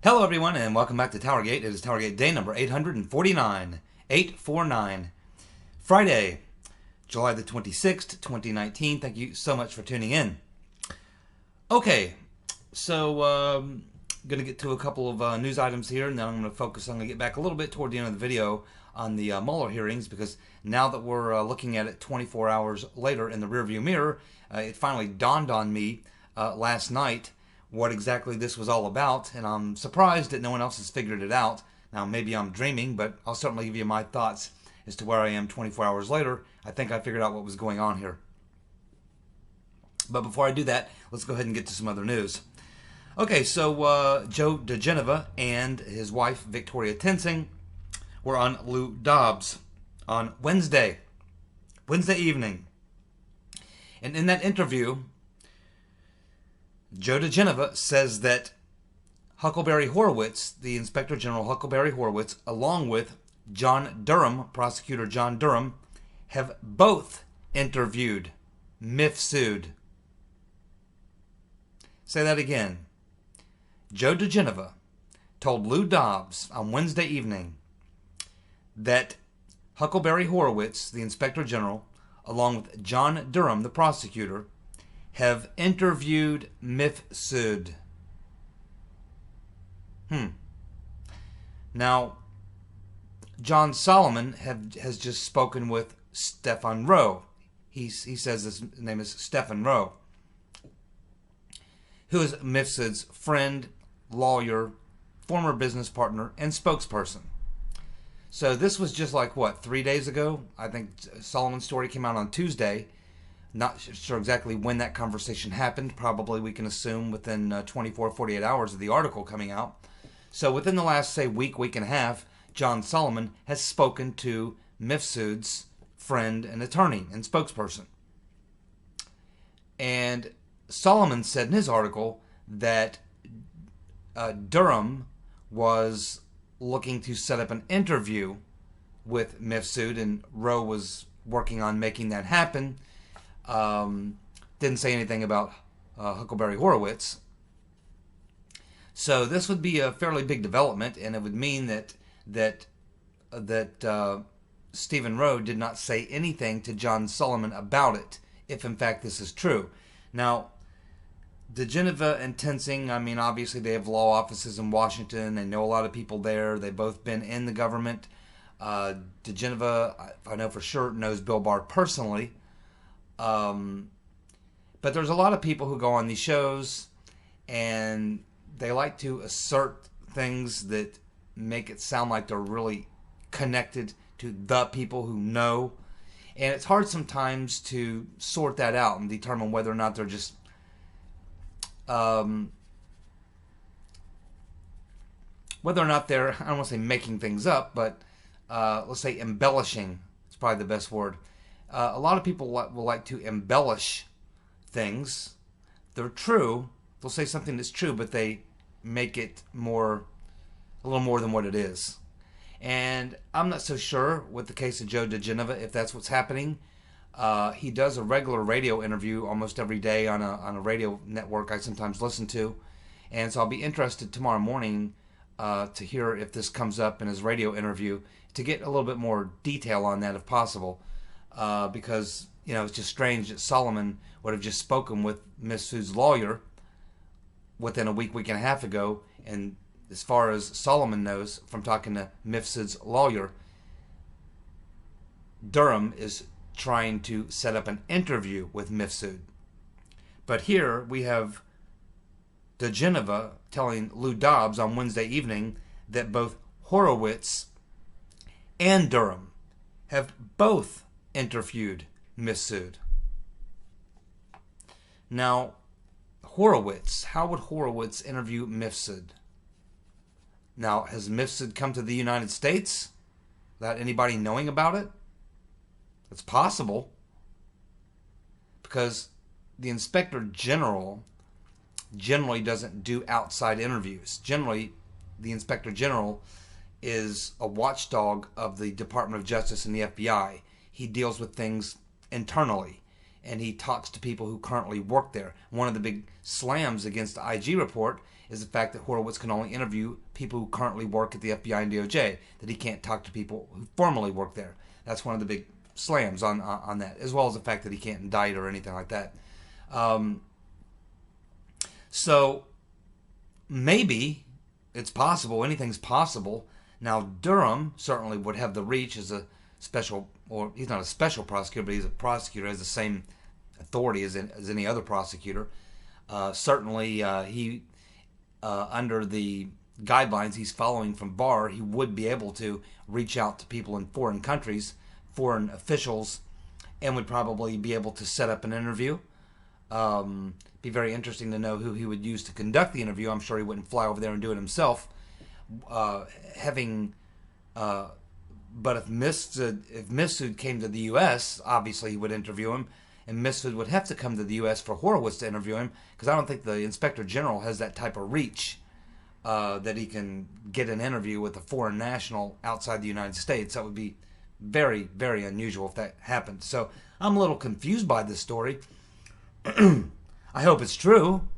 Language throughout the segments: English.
Hello everyone and welcome back to TowerGate. It is TowerGate day number 849. 849. Friday, July the 26th, 2019. Thank you so much for tuning in. Okay, so going to get to a couple of news items here, and then I'm going to get back a little bit toward the end of the video on the Mueller hearings, because now that we're looking at it 24 hours later in the rearview mirror, it finally dawned on me last night what exactly this was all about, and I'm surprised that no one else has figured it out. Now, maybe I'm dreaming, but I'll certainly give you my thoughts as to where I am 24 hours later. I think I figured out what was going on here. But before I do that, let's go ahead and get to some other news. Okay, so Joe DiGenova and his wife, Victoria Tensing, were on Lou Dobbs on Wednesday evening. And in that interview, Joe DiGenova says that Huckleberry Horowitz, the Inspector General Huckleberry Horowitz, along with John Durham, Prosecutor John Durham, have both interviewed Mifsud. Say that again. Joe DiGenova told Lou Dobbs on Wednesday evening that Huckleberry Horowitz, the Inspector General, along with John Durham, the prosecutor, have interviewed Mifsud. Now, John Solomon has just spoken with Stephen Rowe. He says his name is Stephen Rowe, who is Mifsud's friend, lawyer, former business partner, and spokesperson. So this was just like, what, 3 days ago? I think Solomon's story came out on Tuesday. Not sure exactly when that conversation happened. Probably we can assume within 24, 48 hours of the article coming out. So within the last, say, week and a half, John Solomon has spoken to Mifsud's friend and attorney and spokesperson. And Solomon said in his article that Durham was looking to set up an interview with Mifsud, and Rowe was working on making that happen. Didn't say anything about Huckleberry Horowitz. So this would be a fairly big development, and it would mean that Stephen Rowe did not say anything to John Solomon about it, if in fact this is true. Now, DiGenova and Tensing, I mean, obviously they have law offices in Washington. They know a lot of people there. They've both been in the government. DiGenova, I know for sure, knows Bill Barr personally. But there's a lot of people who go on these shows and they like to assert things that make it sound like they're really connected to the people who know. And it's hard sometimes to sort that out and determine whether or not they're just whether or not they're, I don't want to say making things up, but let's say embellishing. It's probably the best word. A lot of people will like to embellish things. They're true. They'll say something that's true, but they make it a little more than what it is. And I'm not so sure with the case of Joe DiGenova if that's what's happening. He does a regular radio interview almost every day on a radio network I sometimes listen to. And so I'll be interested tomorrow morning to hear if this comes up in his radio interview, to get a little bit more detail on that if possible. Because, you know, it's just strange that Solomon would have just spoken with Mifsud's lawyer within a week and a half ago. And as far as Solomon knows from talking to Mifsud's lawyer, Durham is trying to set up an interview with Mifsud. But here we have DiGenova telling Lou Dobbs on Wednesday evening that both Horowitz and Durham have both interviewed Mifsud. Now, Horowitz, how would Horowitz interview Mifsud? Now, has Mifsud come to the United States without anybody knowing about it? It's possible, because the Inspector General generally doesn't do outside interviews. Generally, the Inspector General is a watchdog of the Department of Justice and the FBI. He deals with things internally, and he talks to people who currently work there. One of the big slams against the IG report is the fact that Horowitz can only interview people who currently work at the FBI and DOJ, that he can't talk to people who formerly work there. That's one of the big slams on that, as well as the fact that he can't indict or anything like that. So maybe it's possible. Anything's possible. Now, Durham certainly would have the reach as a special, or he's not a special prosecutor, but he's a prosecutor, has the same authority as any other prosecutor. Certainly, he under the guidelines he's following from Barr, he would be able to reach out to people in foreign countries, foreign officials, and would probably be able to set up an interview. Be very interesting to know who he would use to conduct the interview. I'm sure he wouldn't fly over there and do it himself. But if Mifsud came to the U.S., obviously he would interview him, and Mifsud would have to come to the U.S. for Horowitz to interview him, because I don't think the Inspector General has that type of reach that he can get an interview with a foreign national outside the United States. That would be very, very unusual if that happened. So I'm a little confused by this story. I hope it's true.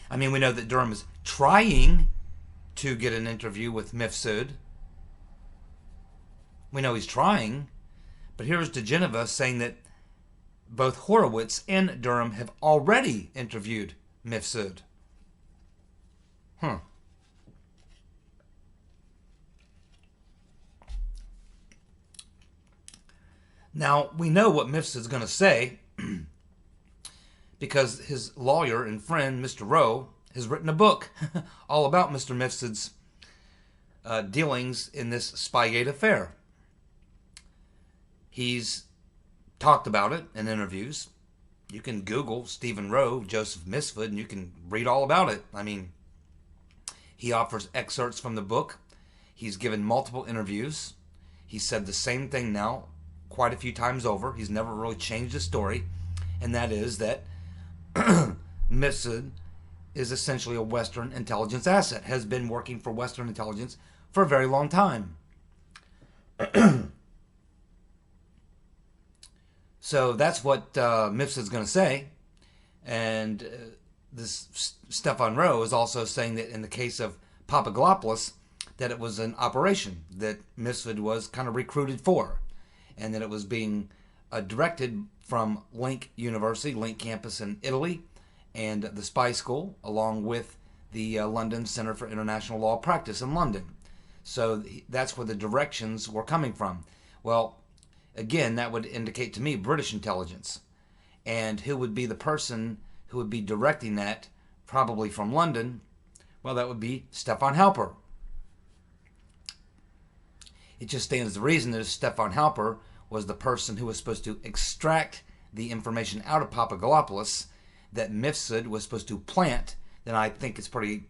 I mean, we know that Durham is trying to get an interview with Mifsud. We know he's trying, but here's DiGenova saying that both Horowitz and Durham have already interviewed Mifsud. Now, we know what Mifsud's going to say because his lawyer and friend, Mr. Rowe, has written a book all about Mr. Mifsud's dealings in this Spygate affair. He's talked about it in interviews. You can Google Stephen Rowe, Joseph Mifsud, and you can read all about it. I mean, he offers excerpts from the book. He's given multiple interviews. He said the same thing now quite a few times over. He's never really changed his story, and that is that Mifsud is essentially a Western intelligence asset, has been working for Western intelligence for a very long time. So that's what Mifsud's going to say. And this Stefan Rowe is also saying that in the case of Papagalopolis, that it was an operation that Mifsud was kind of recruited for, and that it was being directed from Link University, Link campus in Italy, and the spy school, along with the London Center for International Law Practice in London. So that's where the directions were coming from. Well, again, that would indicate to me British intelligence. And who would be the person who would be directing that, probably from London? Well, that would be Stefan Halper. It just stands to reason that if Stefan Halper was the person who was supposed to extract the information out of Papagalopolis that Mifsud was supposed to plant, then I think it's pretty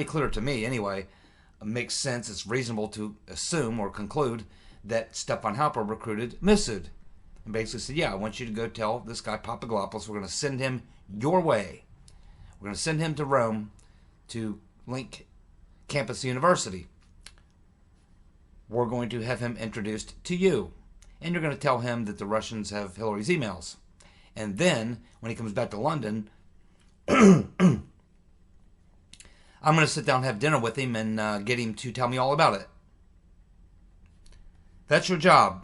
clear to me anyway. It makes sense. It's reasonable to assume or conclude that Stefan Halper recruited Mifsud and basically said, yeah, I want you to go tell this guy Papagalopolis we're going to send him your way. We're going to send him to Rome, to Link Campus University. We're going to have him introduced to you. And you're going to tell him that the Russians have Hillary's emails. And then, when he comes back to London, I'm going to sit down and have dinner with him and get him to tell me all about it. That's your job,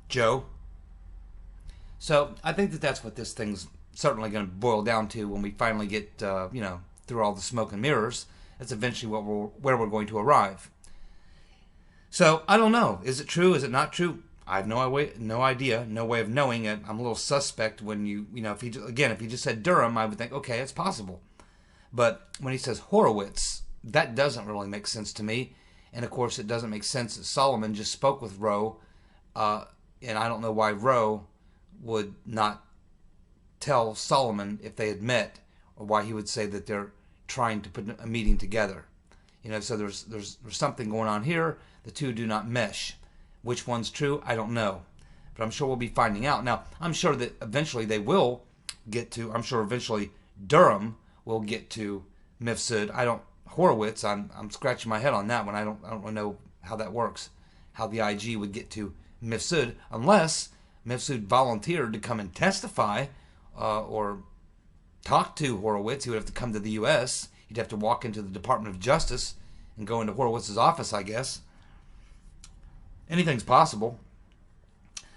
Joe. So I think that that's what this thing's certainly going to boil down to when we finally get, through all the smoke and mirrors. That's eventually where we're going to arrive. So I don't know. Is it true? Is it not true? I have no idea, no way of knowing it. I'm a little suspect when if he just said Durham, I would think, okay, it's possible. But when he says Horowitz, that doesn't really make sense to me. And of course, it doesn't make sense that Solomon just spoke with Rowe, and I don't know why Rowe would not tell Solomon if they had met, or why he would say that they're trying to put a meeting together. So there's something going on here. The two do not mesh. Which one's true? I don't know, but I'm sure we'll be finding out. Now, I'm sure that eventually they will get to. I'm sure eventually Durham will get to Mifsud. Horowitz. I'm scratching my head on that one. I don't really know how that works. How the IG would get to Mifsud, unless Mifsud volunteered to come and testify, or talk to Horowitz. He would have to come to the U.S. He'd have to walk into the Department of Justice and go into Horowitz's office, I guess. Anything's possible.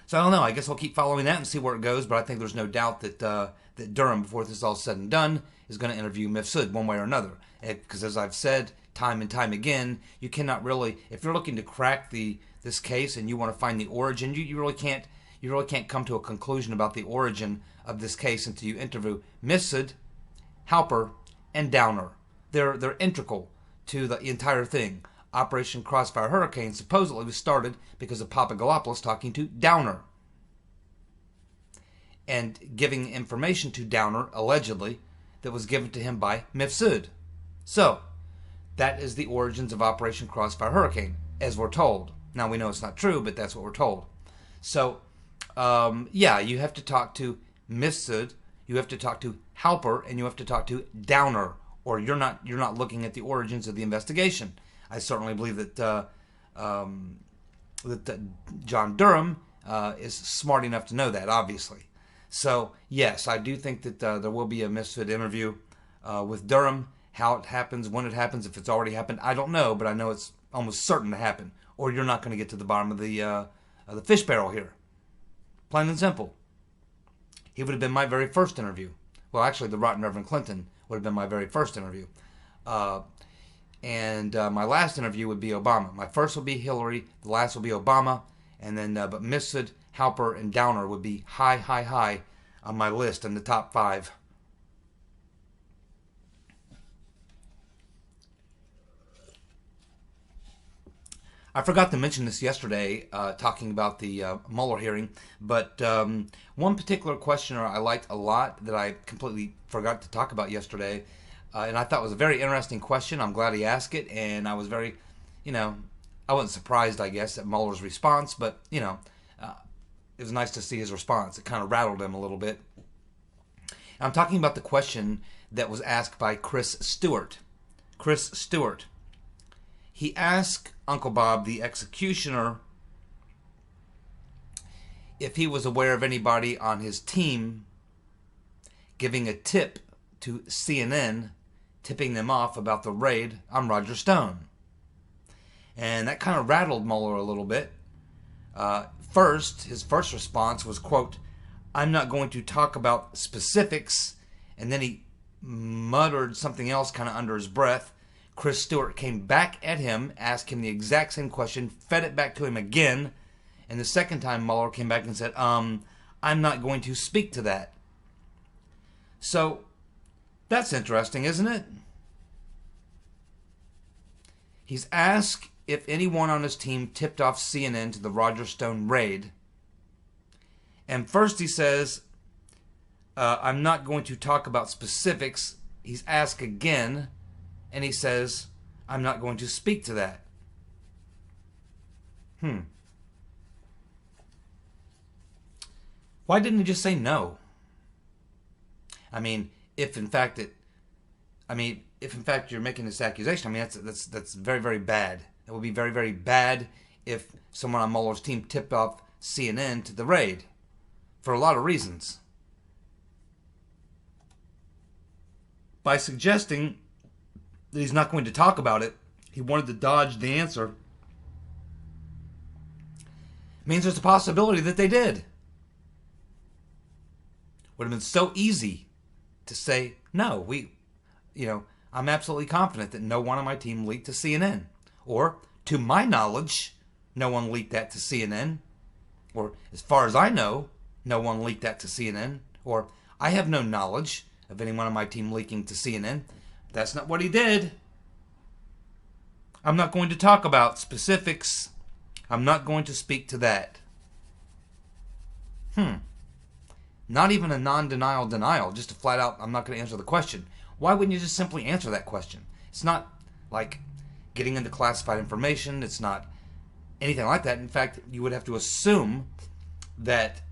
So I don't know. I guess we'll keep following that and see where it goes. But I think there's no doubt that that Durham, before this is all said and done, is going to interview Mifsud one way or another. Because as I've said time and time again, you cannot really, if you're looking to crack this case and you want to find the origin, you really can't come to a conclusion about the origin of this case until you interview Mifsud, Halper, and Downer. They're integral to the entire thing. Operation Crossfire Hurricane supposedly was started because of Papagalopolis talking to Downer and giving information to Downer, allegedly, that was given to him by Mifsud. So, that is the origins of Operation Crossfire Hurricane, as we're told. Now, we know it's not true, but that's what we're told. So, yeah, you have to talk to Mifsud, you have to talk to Halper, and you have to talk to Downer, or you're not looking at the origins of the investigation. I certainly believe that John Durham is smart enough to know that, obviously. So, yes, I do think that there will be a Mifsud interview with Durham. How it happens, when it happens, if it's already happened, I don't know, but I know it's almost certain to happen. Or you're not going to get to the bottom of the fish barrel here. Plain and simple. He would have been my very first interview. Well, actually, the Rotten Reverend Clinton would have been my very first interview. And my last interview would be Obama. My first will be Hillary. The last will be Obama. And then, but Mifsud, Halper, and Downer would be high on my list in the top 5. I forgot to mention this yesterday, talking about the Mueller hearing, but one particular questioner I liked a lot that I completely forgot to talk about yesterday, and I thought was a very interesting question. I'm glad he asked it, and I was very, I wasn't surprised, I guess, at Mueller's response, but, it was nice to see his response. It kind of rattled him a little bit. I'm talking about the question that was asked by Chris Stewart. Chris Stewart. He asked Uncle Bob, the executioner, if he was aware of anybody on his team giving a tip to CNN, tipping them off about the raid on Roger Stone. And that kind of rattled Mueller a little bit. His first response was, quote, "I'm not going to talk about specifics," and then he muttered something else kind of under his breath. Chris Stewart came back at him, asked him the exact same question, fed it back to him again, and the second time Mueller came back and said, I'm not going to speak to that. So, that's interesting, isn't it? He's asked if anyone on his team tipped off CNN to the Roger Stone raid, and first he says, I'm not going to talk about specifics. He's asked again, and he says, I'm not going to speak to that. Why didn't he just say no? I mean, if in fact you're making this accusation, I mean, that's very, very bad. It would be very, very bad if someone on Mueller's team tipped off CNN to the raid, for a lot of reasons. By suggesting that he's not going to talk about it, he wanted to dodge the answer, means there's a possibility that they did. Would have been so easy to say, no, I'm absolutely confident that no one on my team leaked to CNN. Or, to my knowledge, no one leaked that to CNN. Or, as far as I know, no one leaked that to CNN. Or, I have no knowledge of anyone on my team leaking to CNN. That's not what he did. I'm not going to talk about specifics. I'm not going to speak to that. Not even a non-denial denial, just a flat out, I'm not going to answer the question. Why wouldn't you just simply answer that question? It's not like getting into classified information. It's not anything like that. In fact, you would have to assume that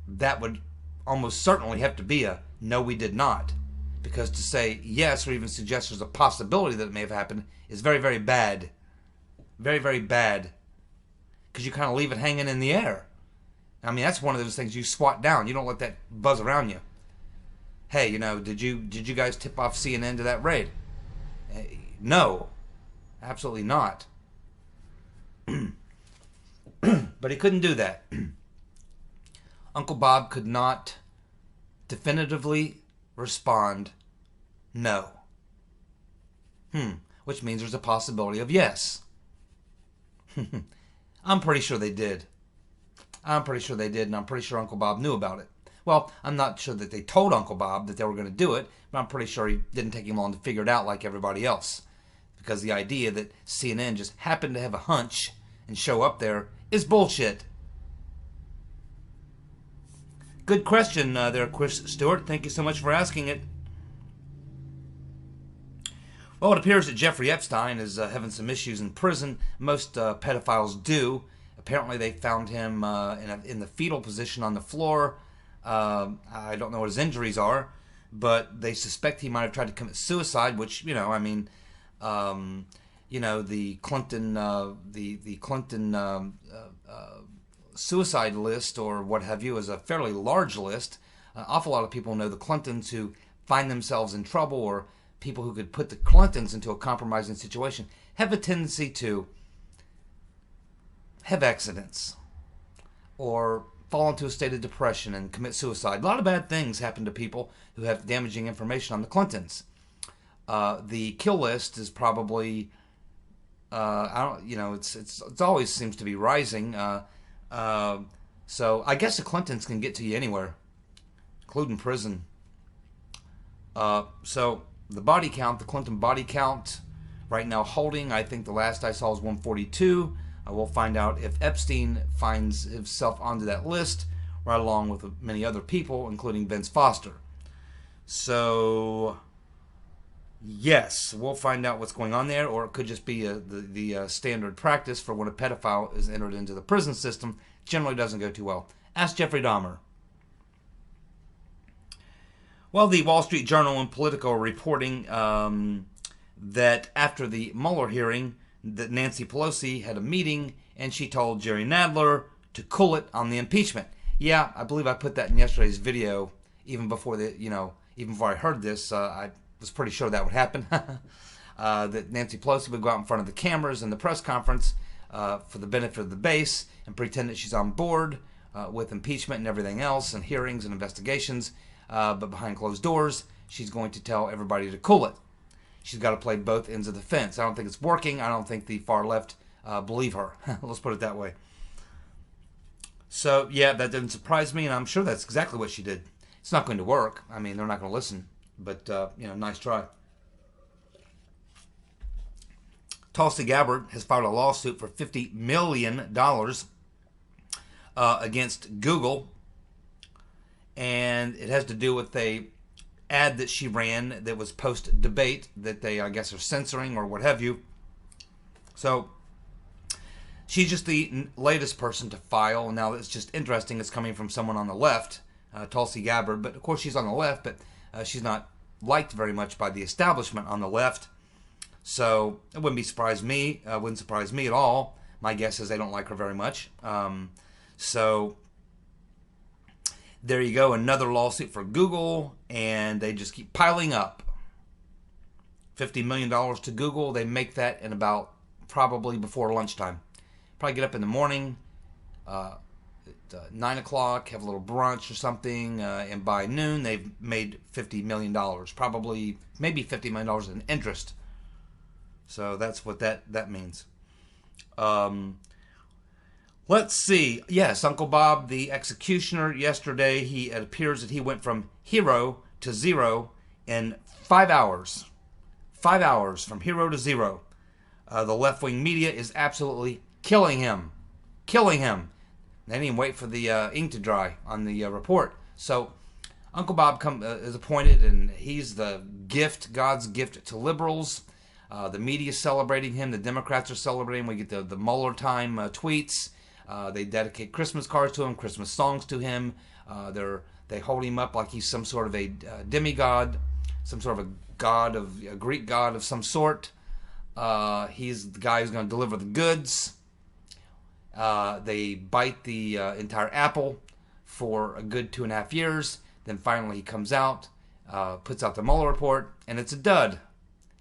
that would almost certainly have to be a no, we did not. Because to say yes or even suggest there's a possibility that it may have happened is very, very bad. Very, very bad. Because you kind of leave it hanging in the air. I mean, that's one of those things you swat down. You don't let that buzz around you. hey, did you guys tip off CNN to that raid? No, absolutely not. But he couldn't do that. Uncle Bob could not definitively respond no. Which means there's a possibility of yes. I'm pretty sure they did. And I'm pretty sure Uncle Bob knew about it. Well, I'm not sure that they told Uncle Bob that they were going to do it, but I'm pretty sure he didn't take him long to figure it out like everybody else. Because the idea that CNN just happened to have a hunch and show up there is bullshit. Good question there, Chris Stewart. Thank you so much for asking it. Well, it appears that Jeffrey Epstein is having some issues in prison. Most pedophiles do. Apparently, they found him in the fetal position on the floor. I don't know what his injuries are, but they suspect he might have tried to commit suicide. Which, the Clinton suicide list or what have you is a fairly large list. An awful lot of people know the Clintons who find themselves in trouble, or people who could put the Clintons into a compromising situation, have a tendency to have accidents or fall into a state of depression and commit suicide. A lot of bad things happen to people who have damaging information on the Clintons. The kill list is probably, it always seems to be rising. So I guess the Clintons can get to you anywhere, including prison. So the body count, the Clinton body count, right now holding, I think the last I saw was 142. We'll find out if Epstein finds himself onto that list, right along with many other people, including Vince Foster. So, yes, we'll find out what's going on there, or it could just be the standard practice for when a pedophile is entered into the prison system. Generally doesn't go too well. Ask Jeffrey Dahmer. Well, the Wall Street Journal and Politico are reporting that after the Mueller hearing, that Nancy Pelosi had a meeting and she told Jerry Nadler to cool it on the impeachment. Yeah, I believe I put that in yesterday's video. Even before I heard this, I was pretty sure that would happen. That Nancy Pelosi would go out in front of the cameras in the press conference for the benefit of the base and pretend that she's on board with impeachment and everything else and hearings and investigations. But behind closed doors, she's going to tell everybody to cool it. She's got to play both ends of the fence. I don't think it's working. I don't think the far left believe her. Let's put it that way. So, yeah, that didn't surprise me, and I'm sure that's exactly what she did. It's not going to work. I mean, they're not going to listen. But, nice try. Tulsi Gabbard has filed a lawsuit for $50 million against Google. And it has to do with a ad that she ran that was post-debate that they, I guess, are censoring or what have you. So she's just the latest person to file. Now, it's just interesting. It's coming from someone on the left, Tulsi Gabbard. But, of course, she's on the left, but she's not liked very much by the establishment on the left. So it wouldn't surprise me at all. My guess is they don't like her very much. So there you go, another lawsuit for Google, and they just keep piling up. $50 million to Google. They make that in about probably before lunchtime. Probably get up in the morning at 9 o'clock, have a little brunch or something, and by noon they've made $50 million. Probably, maybe $50 million in interest. So that's what that means. Let's see. Yes, Uncle Bob, the executioner, yesterday, it appears that he went from hero to zero in 5 hours. 5 hours from hero to zero. The left-wing media is absolutely killing him. Killing him. They didn't even wait for the ink to dry on the report. So Uncle Bob is appointed, and he's the gift, God's gift to liberals. The media is celebrating him. The Democrats are celebrating. We get the Mueller time tweets. They dedicate Christmas cards to him, Christmas songs to him. They hold him up like he's some sort of a demigod, some sort of a Greek god of some sort. He's the guy who's going to deliver the goods. They bite the entire apple for a good 2.5 years. Then finally he comes out puts out the Mueller report, and it's a dud.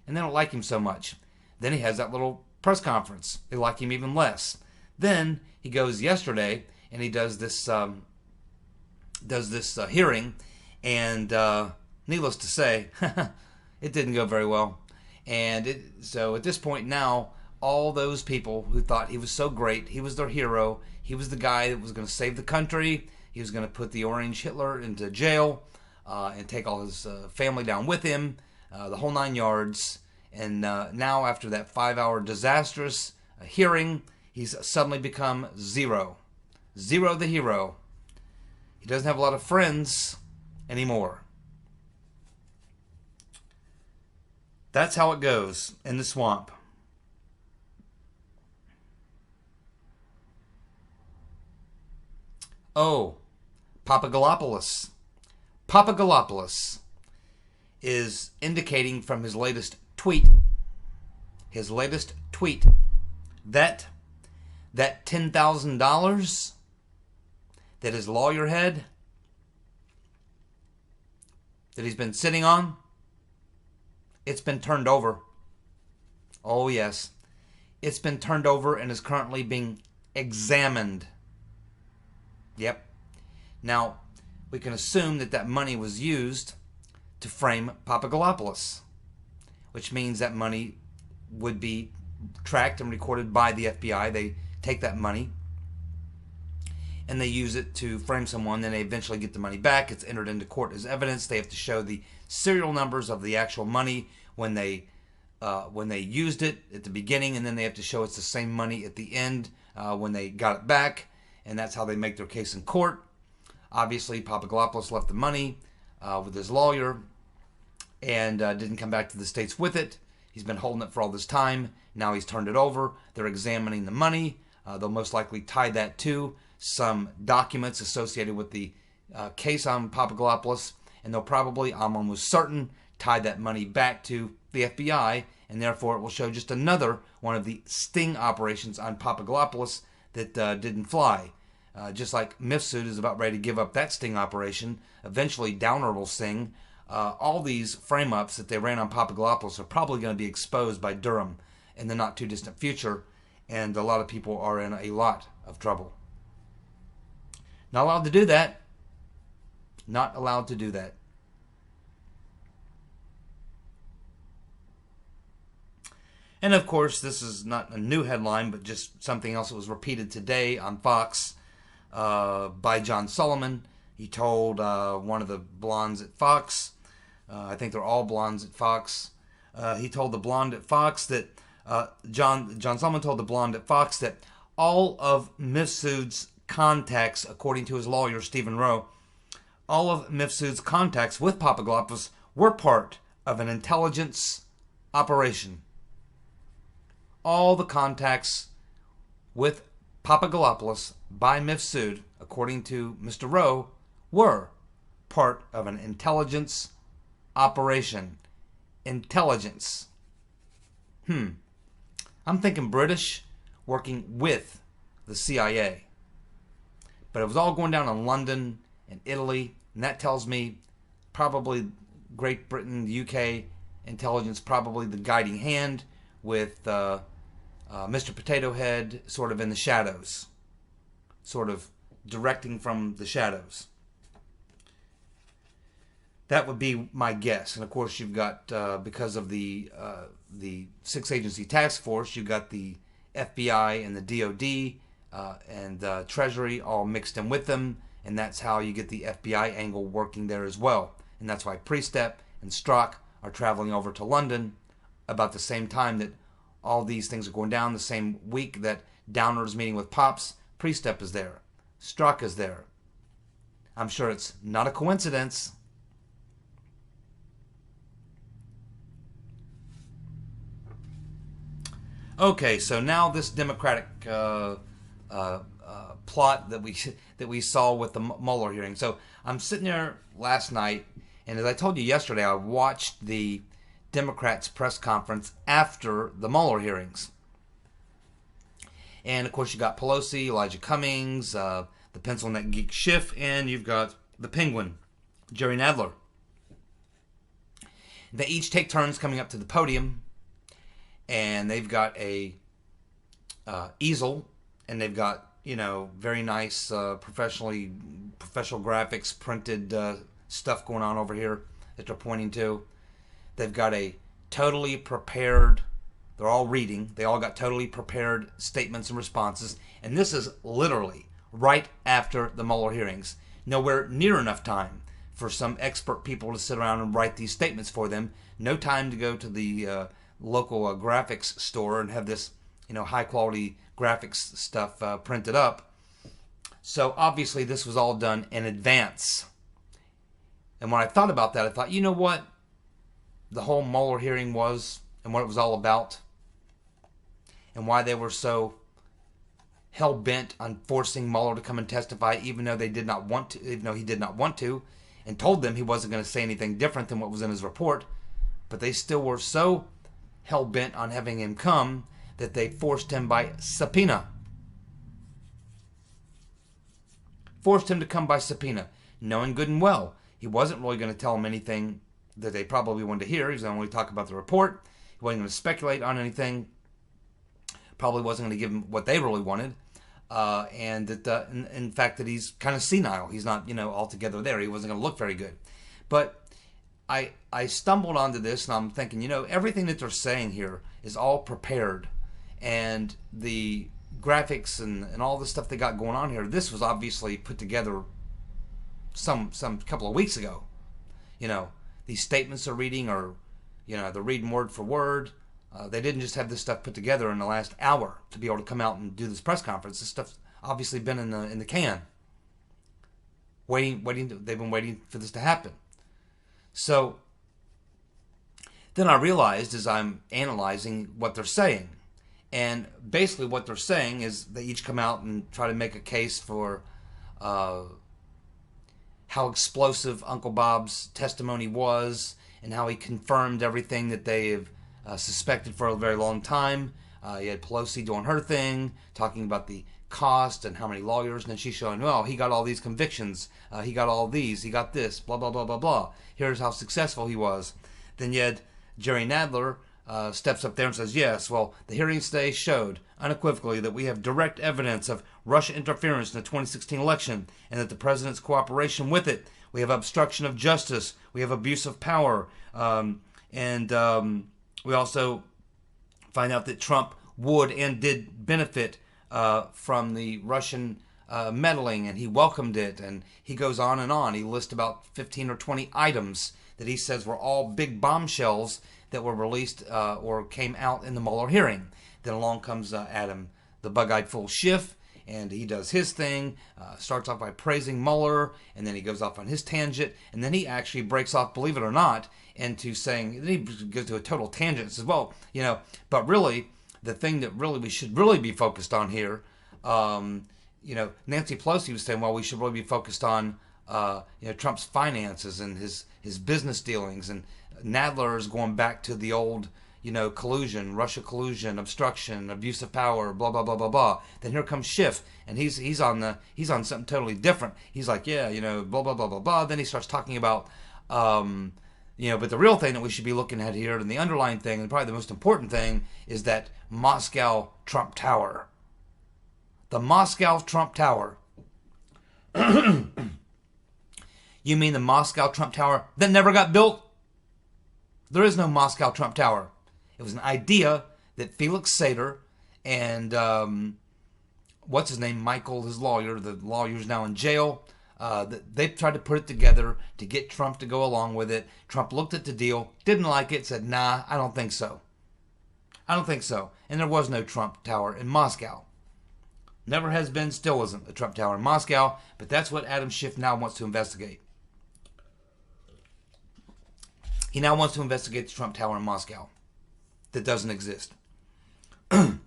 And they don't like him so much. Then he has that little press conference. They like him even less. Then he goes yesterday and he does this hearing, and needless to say, it didn't go very well. And so at this point now, all those people who thought he was so great, he was their hero, he was the guy that was going to save the country, he was going to put the Orange Hitler into jail and take all his family down with him, the whole 9 yards. And now, after that 5-hour disastrous hearing, he's suddenly become Zero. Zero the hero. He doesn't have a lot of friends anymore. That's how it goes in the swamp. Oh, Papagalopolis. Papagalopolis is indicating from his latest tweet, that $10,000 that his lawyer had, that he's been sitting on, it's been turned over. Oh yes, it's been turned over and is currently being examined. Yep. Now, we can assume that that money was used to frame Papagalopolis, which means that money would be tracked and recorded by the FBI. They take that money and they use it to frame someone. Then they eventually get the money back. It's entered into court as evidence. They have to show the serial numbers of the actual money when they used it at the beginning, and then they have to show it's the same money at the end when they got it back, and that's how they make their case in court. Obviously, Papagalopolis left the money with his lawyer and didn't come back to the States with it. He's been holding it for all this time. Now he's turned it over. They're examining the money. They'll most likely tie that to some documents associated with the case on Papagalopolis, and they'll probably, I'm almost certain, tie that money back to the FBI, and therefore it will show just another one of the sting operations on Papagalopolis that didn't fly. Just like Mifsud is about ready to give up that sting operation, eventually Downer will sing. All these frame-ups that they ran on Papagalopolis are probably going to be exposed by Durham in the not-too-distant future, and a lot of people are in a lot of trouble. Not allowed to do that. Not allowed to do that. And of course, this is not a new headline, but just something else that was repeated today on Fox by John Solomon. He told one of the blondes at Fox, I think they're all blondes at Fox, he told the blonde at Fox that, John Solomon told the blonde at Fox that all of Mifsud's contacts, according to his lawyer, Stephen Rowe, all of Mifsud's contacts with Papagalopolis were part of an intelligence operation. All the contacts with Papagalopolis by Mifsud, according to Mr. Rowe, were part of an intelligence operation. Intelligence. I'm thinking British working with the CIA. But it was all going down in London and Italy, and that tells me probably Great Britain, the UK intelligence, probably the guiding hand, with Mr. Potato Head sort of in the shadows, sort of directing from the shadows. That would be my guess. And of course, you've got, because of the 6-agency task force, you've got the FBI and the DOD and Treasury all mixed in with them, and that's how you get the FBI angle working there as well. And that's why Priestep and Strzok are traveling over to London about the same time that all these things are going down. The same week that Downer's meeting with Pops, Priestep is there. Strzok is there. I'm sure it's not a coincidence. Okay, so now this Democratic plot that we saw with the Mueller hearing. So I'm sitting there last night, and as I told you yesterday, I watched the Democrats' press conference after the Mueller hearings. And of course, you got Pelosi, Elijah Cummings, the pencil neck geek Schiff, and you've got the Penguin, Jerry Nadler. They each take turns coming up to the podium, and they've got a easel, and they've got, very nice professional graphics, printed stuff going on over here that they're pointing to. They've got a totally prepared, they're all reading, they all got totally prepared statements and responses, and this is literally right after the Mueller hearings. Nowhere near enough time for some expert people to sit around and write these statements for them. No time to go to the local graphics store and have this, high quality graphics stuff printed up. So obviously this was all done in advance. And when I thought about that, I thought, you know what the whole Mueller hearing was and what it was all about, and why they were so hell-bent on forcing Mueller to come and testify, even though he did not want to, and told them he wasn't going to say anything different than what was in his report. But they still were so hell-bent on having him come that they forced him by subpoena. Forced him to come by subpoena, knowing good and well he wasn't really going to tell them anything that they probably wanted to hear. He was going to only talk about the report. He wasn't going to speculate on anything. Probably wasn't going to give them what they really wanted. And that, in fact, that he's kind of senile. He's not, altogether there. He wasn't going to look very good. But I stumbled onto this, and I'm thinking, everything that they're saying here is all prepared. And the graphics and all the stuff they got going on here, this was obviously put together some couple of weeks ago. These statements they're reading are, they're reading word for word. They didn't just have this stuff put together in the last hour to be able to come out and do this press conference. This stuff's obviously been in the can. They've been waiting for this to happen. So then I realized as I'm analyzing what they're saying, and basically what they're saying is they each come out and try to make a case for how explosive Uncle Bob's testimony was, and how he confirmed everything that they have suspected for a very long time. You had Pelosi doing her thing, talking about the cost and how many lawyers, and then she's showing, well, he got all these convictions, he got all these, he got this, blah, blah, blah, blah, blah. Here's how successful he was. Then you had Jerry Nadler steps up there and says, yes, well, the hearings today showed unequivocally that we have direct evidence of Russia interference in the 2016 election, and that the president's cooperation with it. We have obstruction of justice. We have abuse of power. We also find out that Trump would and did benefit from the Russian meddling, and he welcomed it, and he goes on and on. He lists about 15 or 20 items that he says were all big bombshells that were released or came out in the Mueller hearing. Then along comes Adam, the bug-eyed fool Schiff, and he does his thing, starts off by praising Mueller, and then he goes off on his tangent, and then he actually breaks off, believe it or not, into saying, then he goes to a total tangent and says, well, but really, the thing that really we should really be focused on here, Nancy Pelosi was saying, well, we should really be focused on, Trump's finances and his business dealings, and Nadler is going back to the old, collusion, Russia collusion, obstruction, abuse of power, blah, blah, blah, blah, blah. Then here comes Schiff, and he's on something totally different. He's like, yeah, blah, blah, blah, blah, blah. Then he starts talking about, but the real thing that we should be looking at here, and the underlying thing, and probably the most important thing, is that Moscow Trump Tower. The Moscow Trump Tower. You mean the Moscow Trump Tower that never got built? There is no Moscow Trump Tower. It was an idea that Felix Sater and what's his name, Michael, his lawyer, the lawyer's now in jail. They tried to put it together to get Trump to go along with it. Trump looked at the deal, didn't like it, said, nah, I don't think so. I don't think so. And there was no Trump Tower in Moscow. Never has been, still isn't a Trump Tower in Moscow, but that's what Adam Schiff now wants to investigate. He now wants to investigate the Trump Tower in Moscow that doesn't exist. Then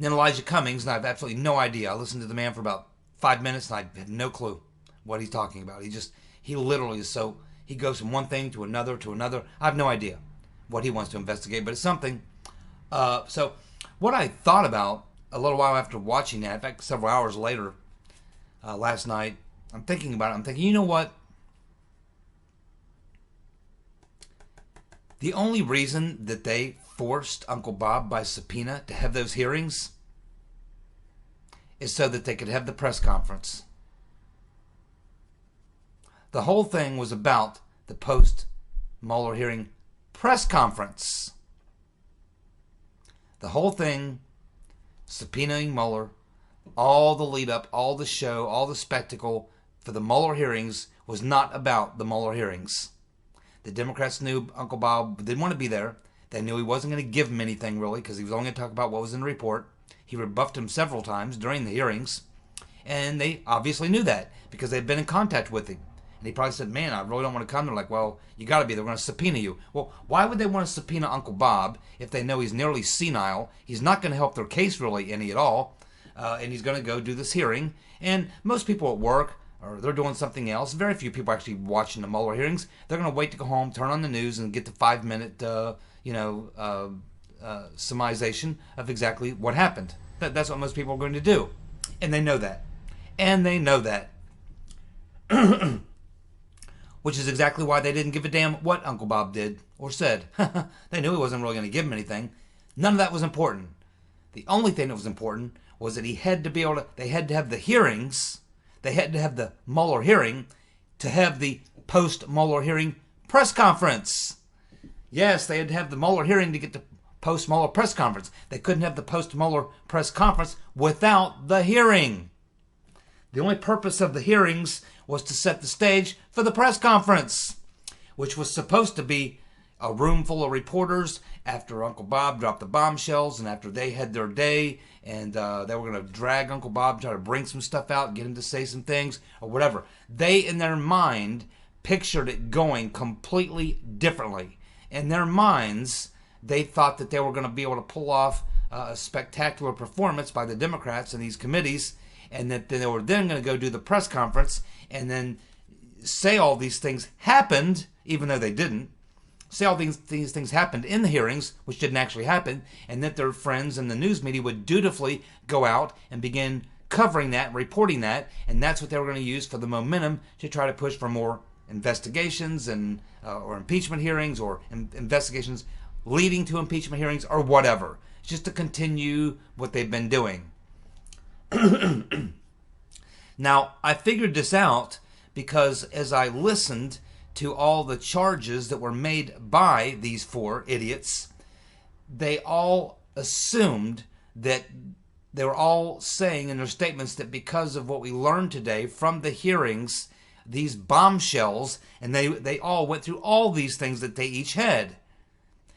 Elijah Cummings, and I have absolutely no idea. I listened to the man for about 5 minutes, and I have no clue what he's talking about. He literally is so, he goes from one thing to another to another. I have no idea what he wants to investigate, but it's something. So what I thought about a little while after watching that, in fact, several hours later, last night, I'm thinking about it. I'm thinking, you know what? The only reason that they forced Uncle Bob by subpoena to have those hearings is so that they could have the press conference. The whole thing was about the post-Mueller hearing press conference. The whole thing, subpoenaing Mueller, all the lead up, all the show, all the spectacle for the Mueller hearings was not about the Mueller hearings. The Democrats knew Uncle Bob didn't want to be there. They knew he wasn't going to give them anything really because he was only going to talk about what was in the report. He rebuffed him several times during the hearings. And they obviously knew that because they'd been in contact with him. And he probably said, man, I really don't want to come. They're like, well, you got to be. They're going to subpoena you. Well, why would they want to subpoena Uncle Bob if they know he's nearly senile? He's not going to help their case really any at all. And he's going to go do this hearing. And most people at work, or they're doing something else. Very few people actually watching the Mueller hearings. They're going to wait to go home, turn on the news, and get the 5-minute, summarization of exactly what happened. That's what most people are going to do. And they know that. And they know that. Which is exactly why they didn't give a damn what Uncle Bob did or said. They knew he wasn't really going to give him anything. None of that was important. The only thing that was important was that he had to be able to, they had to have the hearings, they had to have the Mueller hearing to have the post-Mueller hearing press conference. Yes, they had to have the Mueller hearing to get the post-Mueller press conference. They couldn't have the post-Mueller press conference without the hearing. The only purpose of the hearings was to set the stage for the press conference, which was supposed to be a room full of reporters after Uncle Bob dropped the bombshells and after they had their day and they were going to drag Uncle Bob, try to bring some stuff out, get him to say some things or whatever. They, in their mind, pictured it going completely differently. In their minds, they thought that they were going to be able to pull off a spectacular performance by the Democrats in these committees, and that they were then going to go do the press conference and then say all these things happened, even though they didn't. Say all these things happened in the hearings, which didn't actually happen, and that their friends in the news media would dutifully go out and begin covering that, reporting that, and that's what they were going to use for the momentum to try to push for more investigations and or impeachment hearings or investigations leading to impeachment hearings or whatever, just to continue what they've been doing. Now, I figured this out because as I listened to all the charges that were made by these four idiots, they all assumed that they were all saying in their statements that because of what we learned today from the hearings, these bombshells, and they all went through all these things that they each had.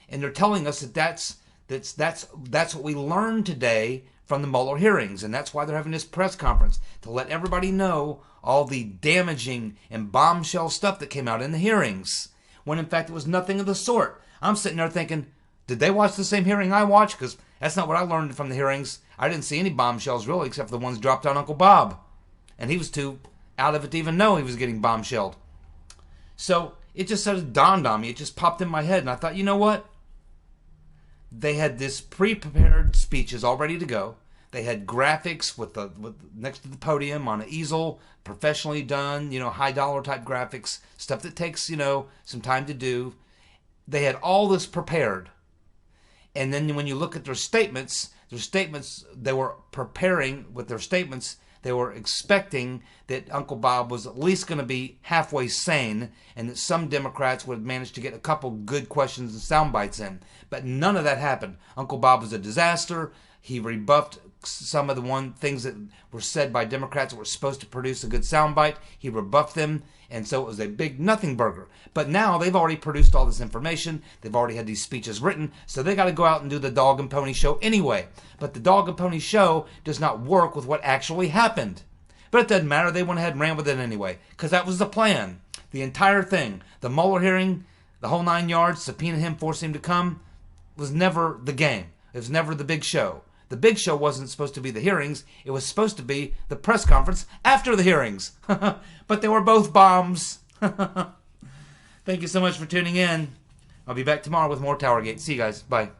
And they're telling us that that's what we learned today from the Mueller hearings, and that's why they're having this press conference, to let everybody know all the damaging and bombshell stuff that came out in the hearings, when in fact it was nothing of the sort. I'm sitting there thinking, did they watch the same hearing I watched? Because that's not what I learned from the hearings. I didn't see any bombshells really, except for the ones dropped on Uncle Bob, and he was too out of it to even know he was getting bombshelled. So it just sort of dawned on me. It just popped in my head, and I thought, you know what? They had this pre-prepared speeches all ready to go. They had graphics with next to the podium on an easel, professionally done, high dollar type graphics, stuff that takes, some time to do. They had all this prepared. And then when you look at their statements, they were preparing with their statements. They were expecting that Uncle Bob was at least going to be halfway sane and that some Democrats would manage to get a couple good questions and sound bites in. But none of that happened. Uncle Bob was a disaster. He rebuffed some of the things that were said by Democrats that were supposed to produce a good soundbite. He rebuffed them, and so it was a big nothing burger. But now they've already produced all this information. They've already had these speeches written, so they got to go out and do the dog and pony show anyway. But the dog and pony show does not work with what actually happened. But it doesn't matter. They went ahead and ran with it anyway, because that was the plan. The entire thing, the Mueller hearing, the whole 9 yards, subpoena him, force him to come, was never the game. It was never the big show. The big show wasn't supposed to be the hearings. It was supposed to be the press conference after the hearings. But they were both bombs. Thank you so much for tuning in. I'll be back tomorrow with more TowerGate. See you guys. Bye.